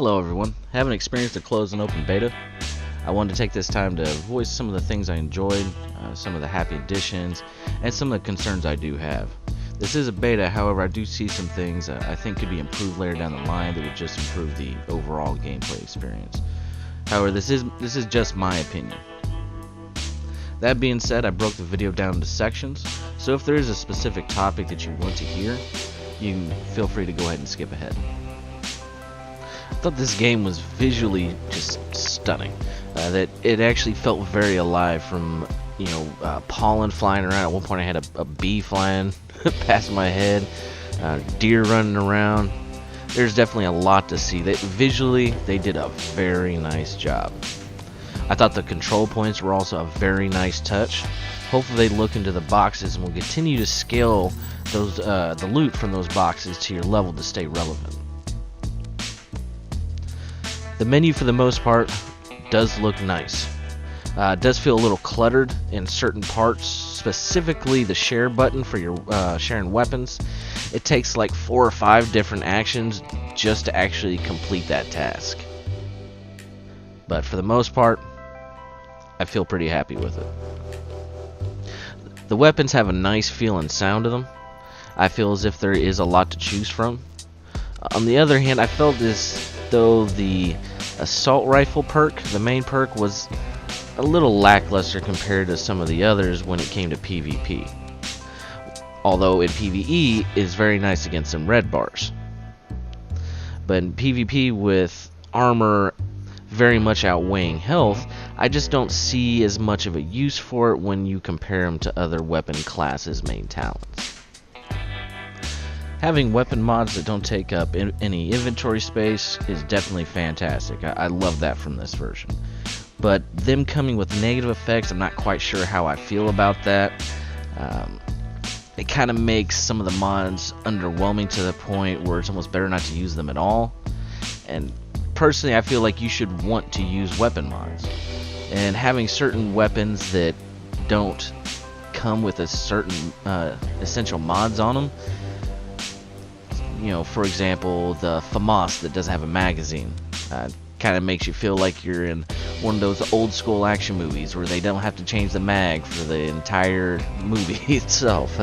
Hello everyone. Having experienced a closed and open beta, I wanted to take this time to voice some of the things I enjoyed, some of the happy additions, and some of the concerns I do have. This is a beta, however, I do see some things I think could be improved later down the line that would just improve the overall gameplay experience. However, this is just my opinion. That being said, I broke the video down into sections, so if there is a specific topic that you want to hear, you can feel free to go ahead and skip ahead. I thought this game was visually just stunning. That it actually felt very alive, from pollen flying around. At one point I had a bee flying past my head, deer running around. There's definitely a lot to see. Visually they did a very nice job. I thought the control points were also a very nice touch. Hopefully they look into the boxes and will continue to scale those the loot from those boxes to your level to stay relevant. The menu, for the most part, does look nice. It does feel a little cluttered in certain parts, specifically the share button for your sharing weapons. It takes like 4 or 5 different actions just to actually complete that task. But for the most part, I feel pretty happy with it. The weapons have a nice feel and sound to them. I feel as if there is a lot to choose from. On the other hand, I felt as though the assault rifle perk, the main perk, was a little lackluster compared to some of the others when it came to PvP. Although in PvE is very nice against some red bars. But in PvP, with armor very much outweighing health, I just don't see as much of a use for it when you compare them to other weapon classes' main talents. Having weapon mods that don't take up any inventory space is definitely fantastic. I love that from this version. But them coming with negative effects, I'm not quite sure how I feel about that. It kind of makes some of the mods underwhelming to the point where it's almost better not to use them at all. And personally, I feel like you should want to use weapon mods. And having certain weapons that don't come with a certain essential mods on them, for example, the FAMAS that doesn't have a magazine, kind of makes you feel like you're in one of those old school action movies where they don't have to change the mag for the entire movie itself.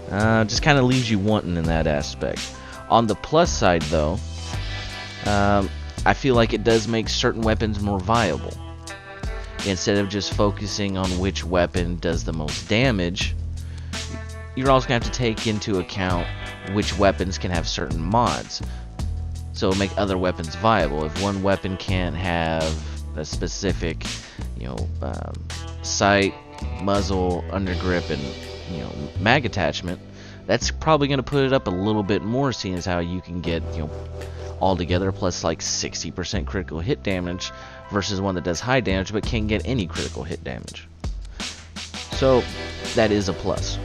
Just kind of leaves you wanting in that aspect. On the plus side, though, I feel like it does make certain weapons more viable. Instead of just focusing on which weapon does the most damage, you're also going to have to take into account which weapons can have certain mods, so make other weapons viable. If one weapon can't have a specific, sight, muzzle, undergrip, and mag attachment, that's probably going to put it up a little bit more, seeing as how you can get altogether plus like 60% critical hit damage versus one that does high damage but can't get any critical hit damage. So that is a plus.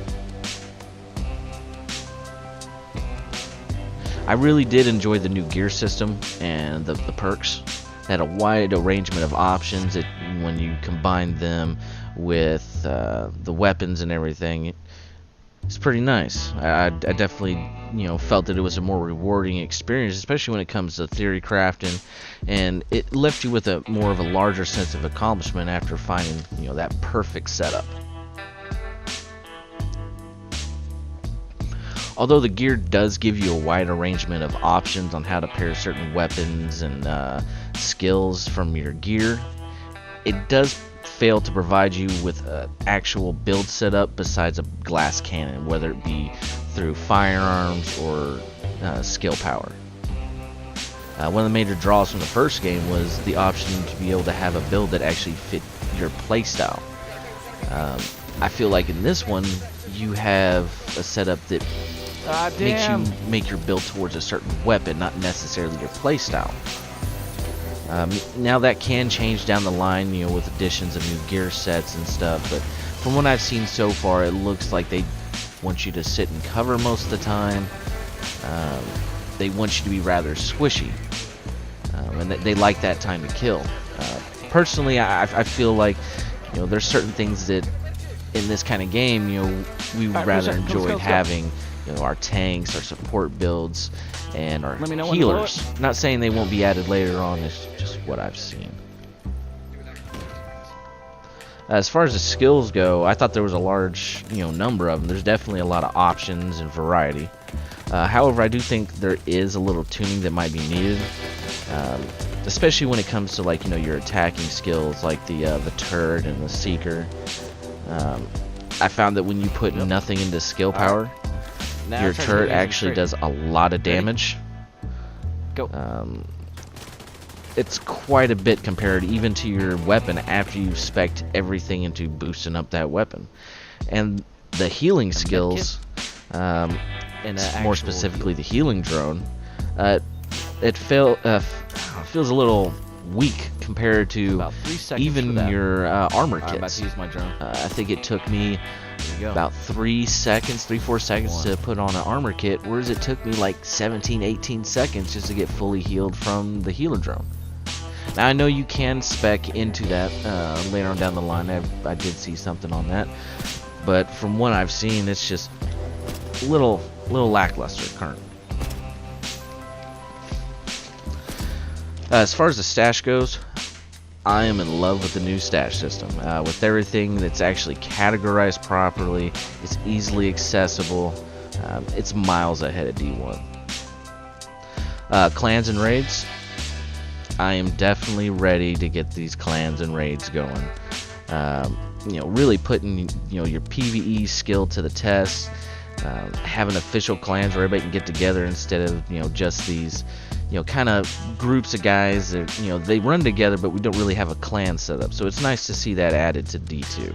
I really did enjoy the new gear system and the perks. They had a wide arrangement of options when you combine them with the weapons and everything. It's pretty nice. I definitely felt that it was a more rewarding experience, especially when it comes to theory crafting, and it left you with more of a larger sense of accomplishment after finding that perfect setup. Although the gear does give you a wide arrangement of options on how to pair certain weapons and skills from your gear, it does fail to provide you with an actual build setup besides a glass cannon, whether it be through firearms or skill power. One of the major draws from the first game was the option to be able to have a build that actually fit your playstyle. I feel like in this one you have a setup that makes you make your build towards a certain weapon, not necessarily your playstyle. Now that can change down the line, with additions of new gear sets and stuff, but from what I've seen so far, it looks like they want you to sit and cover most of the time. They want you to be rather squishy, and they like that time to kill. Personally, I feel like there's certain things that in this kind of game we would rather enjoy having our tanks, our support builds, and our Let me know when to blow healers. Not saying they won't be added later on, it's just what I've seen. As far as the skills go, I thought there was a large, number of them. There's definitely a lot of options and variety. However, I do think there is a little tuning that might be needed, especially when it comes to your attacking skills, like the turret and the seeker. I found that when you put nothing into skill power, your turret actually does a lot of damage. Go. It's quite a bit compared even to your weapon after you've spec'd everything into boosting up that weapon. And the healing skills, more specifically the healing drone, it feels a little weak compared to even your armor kits. I'm about to use my drone. I think it took me about 3 seconds, 3-4 seconds to put on an armor kit, whereas it took me like 17-18 seconds just to get fully healed from the healer drone. Now I know you can spec into that later on down the line. I did see something on that, but from what I've seen, it's just a little lackluster currently. As far as the stash goes, I am in love with the new stash system. With everything that's actually categorized properly, it's easily accessible. It's miles ahead of D1. Clans and raids. I am definitely ready to get these clans and raids going. Really putting your PvE skill to the test. Having official clans where everybody can get together instead of just these kind of groups of guys that they run together, but we don't really have a clan set up. So it's nice to see that added to D2.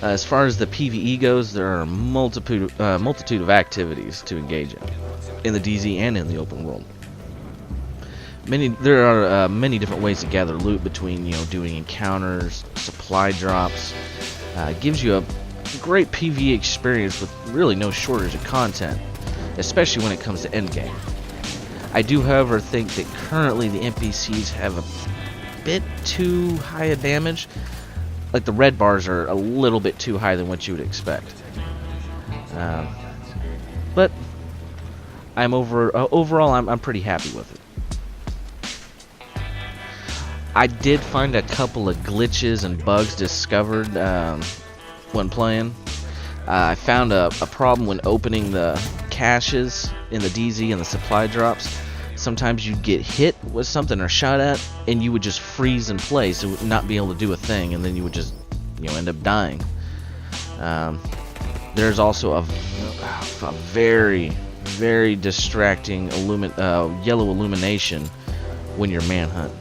As far as the PvE goes, there are a multitude of activities to engage in the DZ and in the open world. There are many different ways to gather loot between doing encounters, supply drops. It gives you a great PvE experience with really no shortage of content, especially when it comes to endgame. I do, however, think that currently the NPCs have a bit too high a damage. Like the red bars are a little bit too high than what you would expect. But overall I'm pretty happy with it. I did find a couple of glitches and bugs discovered when playing. I found a problem when opening the caches in the DZ and the supply drops. Sometimes you'd get hit with something or shot at, and you would just freeze in place and not be able to do a thing, and then you would just end up dying. There's also a very, very distracting yellow illumination when you're manhunt.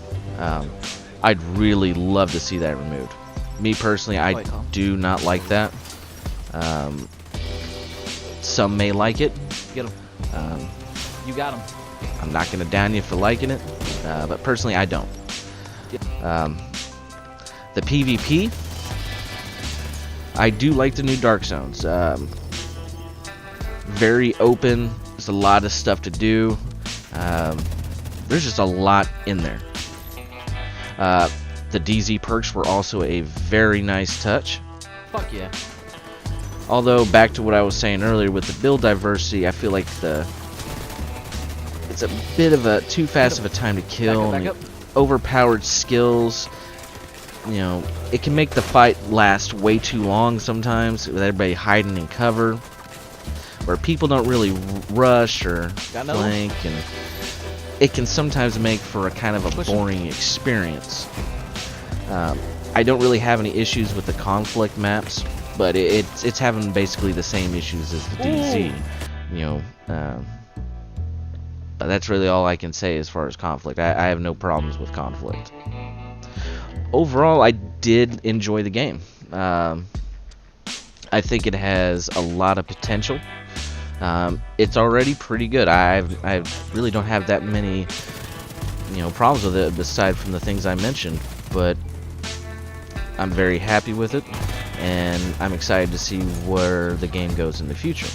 I'd really love to see that removed. Me personally, I do not like that. Some may like it. Get him. You got him. I'm not gonna down you for liking it, but personally I don't. The PvP, I do like the new Dark Zones. Very open. There's a lot of stuff to do. There's just a lot in there. The DZ perks were also a very nice touch. Fuck yeah. Although, back to what I was saying earlier, with the build diversity, I feel like it's a bit of a too fast of a time to kill. Back up. Overpowered skills. It can make the fight last way too long sometimes, with everybody hiding in cover, where people don't really rush or flank, and it can sometimes make for a kind of a boring experience. I don't really have any issues with the conflict maps, but it's having basically the same issues as the DZ. But that's really all I can say as far as conflict. I have no problems with conflict. Overall, I did enjoy the game. I think it has a lot of potential. It's already pretty good. I really don't have that many problems with it aside from the things I mentioned, but I'm very happy with it, and I'm excited to see where the game goes in the future.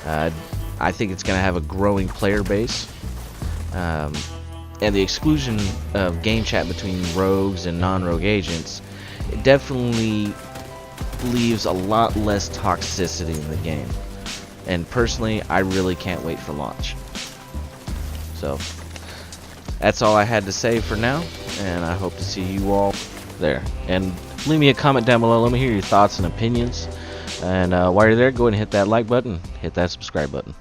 I think it's going to have a growing player base, and the exclusion of game chat between rogues and non-rogue agents, it definitely leaves a lot less toxicity in the game. And personally, I really can't wait for launch. So, that's all I had to say for now, and I hope to see you all there. And leave me a comment down below. Let me hear your thoughts and opinions. And while you're there, go ahead and hit that like button, hit that subscribe button.